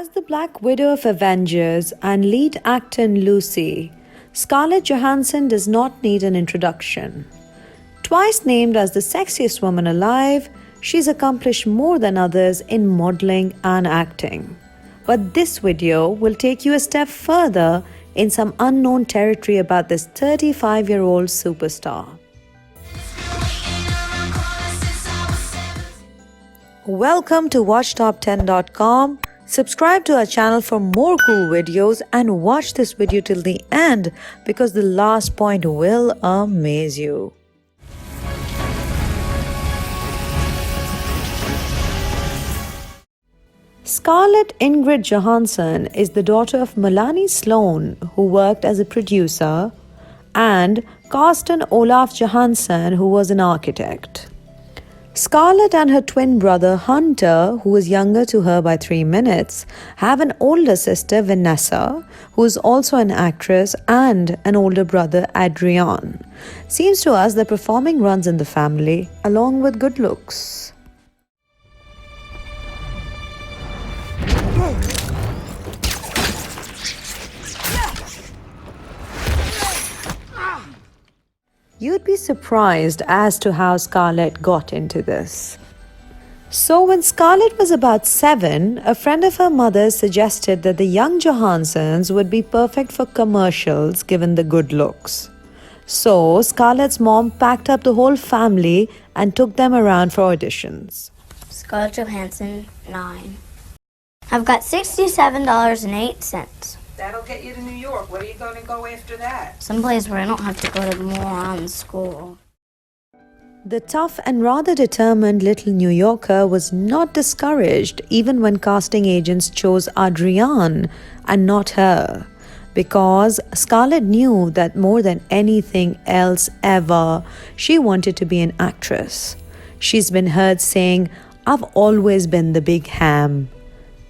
As the Black Widow of Avengers and lead actor in Lucy, Scarlett Johansson does not need an introduction. Twice named as the sexiest woman alive, she's accomplished more than others in modeling and acting. But this video will take you a step further in some unknown territory about this 35-year-old superstar. Welcome to WatchTop10.com. Subscribe to our channel for more cool videos and watch this video till the end because the last point will amaze you. Scarlett Ingrid Johansson is the daughter of Melanie Sloan, who worked as a producer, and Carsten Olaf Johansson, who was an architect. Scarlett and her twin brother Hunter, who is younger to her by 3 minutes, have an older sister Vanessa, who is also an actress, and an older brother Adrian. Seems to us that performing runs in the family, along with good looks. You'd be surprised as to how Scarlett got into this. So when Scarlett was about 7, a friend of her mother's suggested that the young Johanssons would be perfect for commercials given the good looks. So Scarlett's mom packed up the whole family and took them around for auditions. Scarlett Johansson, 9. I've got $67.08. That'll get you to New York. Where are you going to go after that? Someplace where I don't have to go to moron school. The tough and rather determined little New Yorker was not discouraged even when casting agents chose Adrian and not her, because Scarlett knew that more than anything else ever, she wanted to be an actress. She's been heard saying, "I've always been the big ham."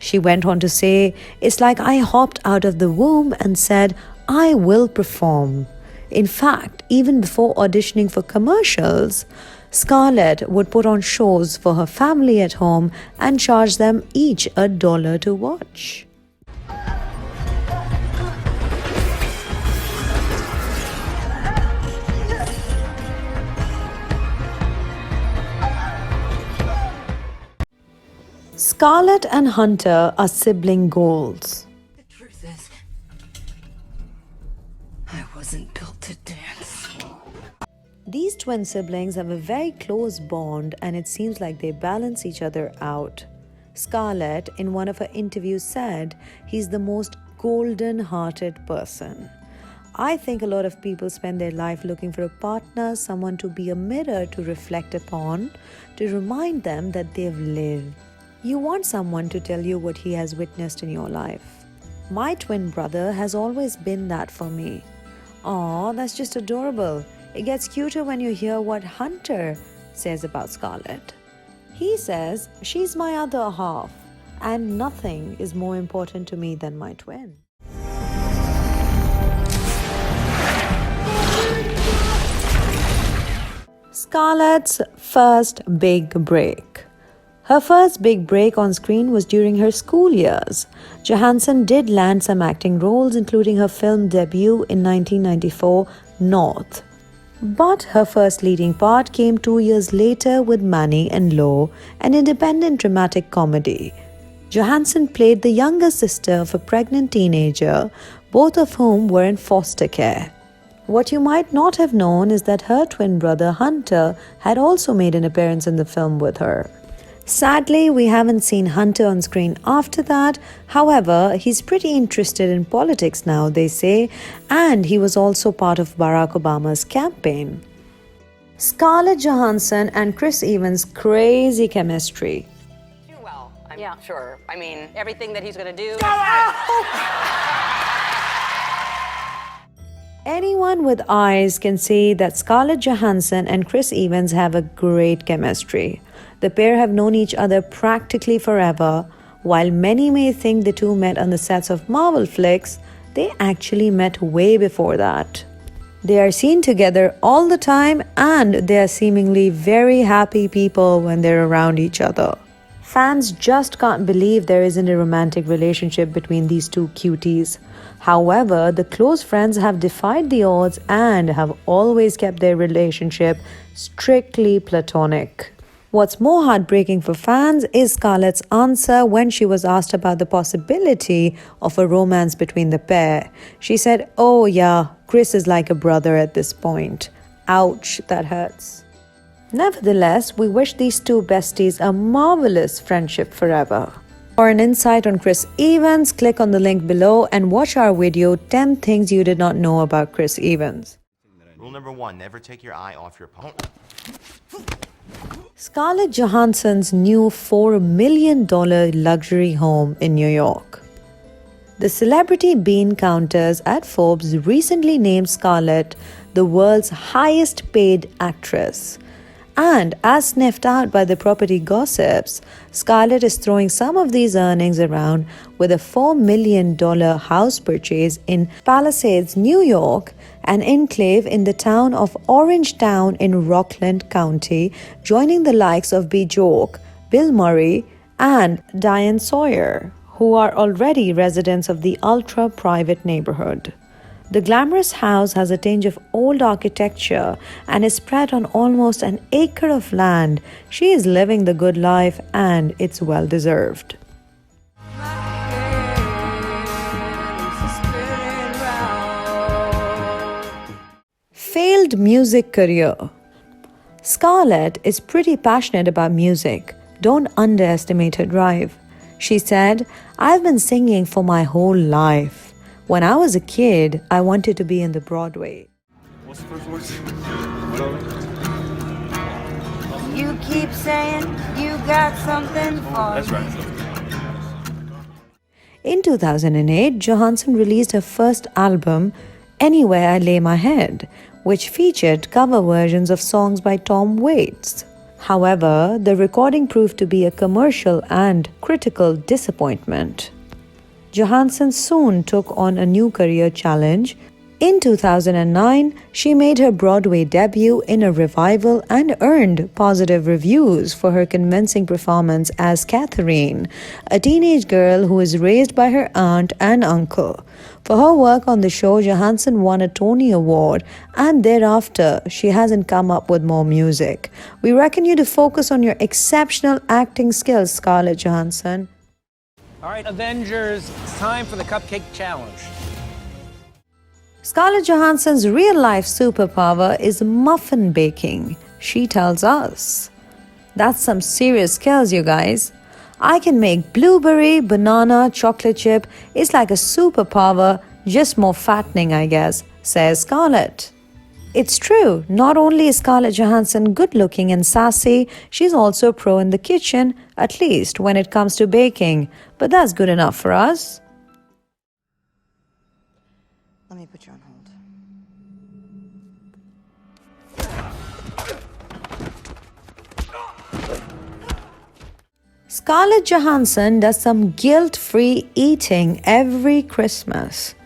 She went on to say, "It's like I hopped out of the womb and said, I will perform." In fact, even before auditioning for commercials, Scarlett would put on shows for her family at home and charge them each $1 to watch. Scarlett and Hunter are sibling goals. The truth is, I wasn't built to dance. These twin siblings have a very close bond and it seems like they balance each other out. Scarlett, in one of her interviews, said he's the most golden-hearted person. I think a lot of people spend their life looking for a partner, someone to be a mirror to reflect upon, to remind them that they've lived. You want someone to tell you what he has witnessed in your life. My twin brother has always been that for me. Aw, that's just adorable. It gets cuter when you hear what Hunter says about Scarlett. He says, "She's my other half, and nothing is more important to me than my twin." Scarlett's first big break. Her first big break on screen was during her school years. Johansson did land some acting roles, including her film debut in 1994, North. But her first leading part came 2 years later with Manny and Lo, an independent dramatic comedy. Johansson played the younger sister of a pregnant teenager, both of whom were in foster care. What you might not have known is that her twin brother Hunter had also made an appearance in the film with her. Sadly, we haven't seen Hunter on screen after that. However, he's pretty interested in politics now, they say, and he was also part of Barack Obama's campaign. Scarlett Johansson and Chris Evans' crazy chemistry. Well, I'm sure. I mean, everything that he's going to do. Anyone with eyes can see that Scarlett Johansson and Chris Evans have a great chemistry. The pair have known each other practically forever. While many may think the two met on the sets of Marvel flicks, they actually met way before that. They are seen together all the time and they are seemingly very happy people when they're around each other. Fans just can't believe there isn't a romantic relationship between these two cuties. However, the close friends have defied the odds and have always kept their relationship strictly platonic. What's more heartbreaking for fans is Scarlett's answer when she was asked about the possibility of a romance between the pair. She said, "Oh yeah, Chris is like a brother at this point." Ouch, that hurts. Nevertheless, we wish these two besties a marvelous friendship forever. For an insight on Chris Evans, click on the link below and watch our video 10 things you did not know about Chris Evans. Rule number 1, never take your eye off your opponent. Scarlett Johansson's new $4 million luxury home in New York. The celebrity bean counters at Forbes recently named Scarlett the world's highest paid actress. And as sniffed out by the property gossips, Scarlett is throwing some of these earnings around with a $4 million house purchase in Palisades, New York, an enclave in the town of Orangetown in Rockland County, joining the likes of B. Joke, Bill Murray, and Diane Sawyer, who are already residents of the ultra-private neighborhood. The glamorous house has a tinge of old architecture and is spread on almost an acre of land. She is living the good life and it's well deserved. Failed music career. Scarlett is pretty passionate about music. Don't underestimate her drive. She said, "I've been singing for my whole life. When I was a kid, I wanted to be in the Broadway." What's the first words? You keep saying you got something for That's me. right. In 2008, Johansson released her first album, Anywhere I Lay My Head, which featured cover versions of songs by Tom Waits. However, the recording proved to be a commercial and critical disappointment. Johansson soon took on a new career challenge. In 2009, she made her Broadway debut in a revival and earned positive reviews for her convincing performance as Catherine, a teenage girl who is raised by her aunt and uncle. For her work on the show, Johansson won a Tony Award, and thereafter, she hasn't come up with more music. We reckon you to focus on your exceptional acting skills, Scarlett Johansson. All right, Avengers, it's time for the Cupcake Challenge. Scarlett Johansson's real-life superpower is muffin baking. She tells us. That's some serious skills, you guys. I can make blueberry, banana, chocolate chip. It's like a superpower, just more fattening, I guess, says Scarlett. It's true, not only is Scarlett Johansson good-looking and sassy, she's also a pro in the kitchen, at least when it comes to baking. But that's good enough for us. Let me put you on hold. Scarlett Johansson does some guilt-free eating every Christmas.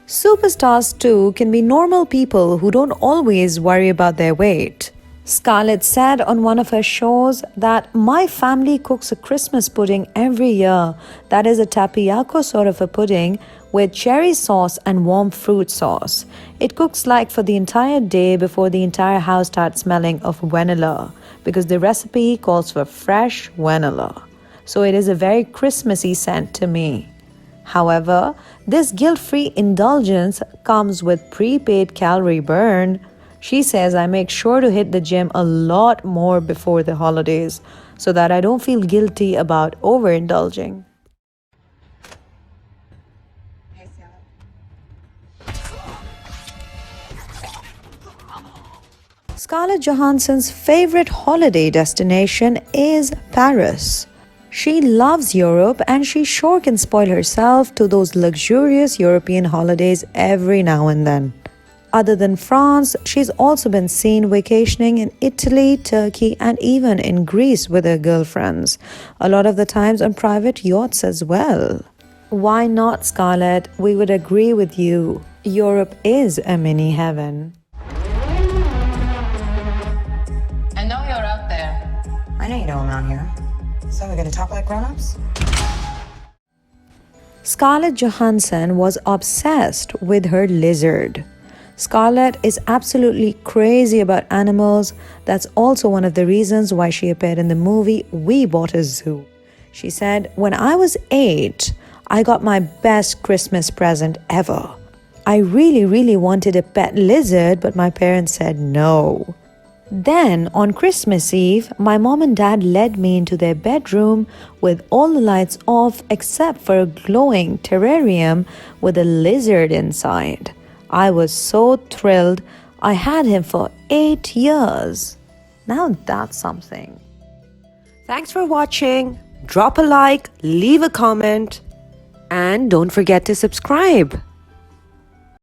Superstars too can be normal people who don't always worry about their weight. Scarlett said on one of her shows that my family cooks a Christmas pudding every year. That is a tapioca sort of a pudding with cherry sauce and warm fruit sauce. It cooks like for the entire day before the entire house starts smelling of vanilla, because the recipe calls for fresh vanilla. So it is a very Christmassy scent to me. However, this guilt-free indulgence comes with prepaid calorie burn. She says, I make sure to hit the gym a lot more before the holidays so that I don't feel guilty about overindulging. Scarlett Johansson's favorite holiday destination is Paris. She loves Europe and she sure can spoil herself to those luxurious European holidays every now and then. Other than France, she's also been seen vacationing in Italy, Turkey, and even in Greece with her girlfriends. A lot of the times on private yachts as well. Why not, Scarlett? We would agree with you. Europe is a mini heaven. I know you're out there. I know you know I'm out here. So we're gonna talk like grown-ups? Scarlett Johansson was obsessed with her lizard. Scarlett is absolutely crazy about animals. That's also one of the reasons why she appeared in the movie We Bought a Zoo. She said, "When I was 8, I got my best Christmas present ever. I really wanted a pet lizard, but my parents said no." Then, on Christmas Eve, my mom and dad led me into their bedroom with all the lights off except for a glowing terrarium with a lizard inside. I was so thrilled. I had him for 8 years. Now that's something. Thanks for watching. Drop a like, leave a comment, and don't forget to subscribe.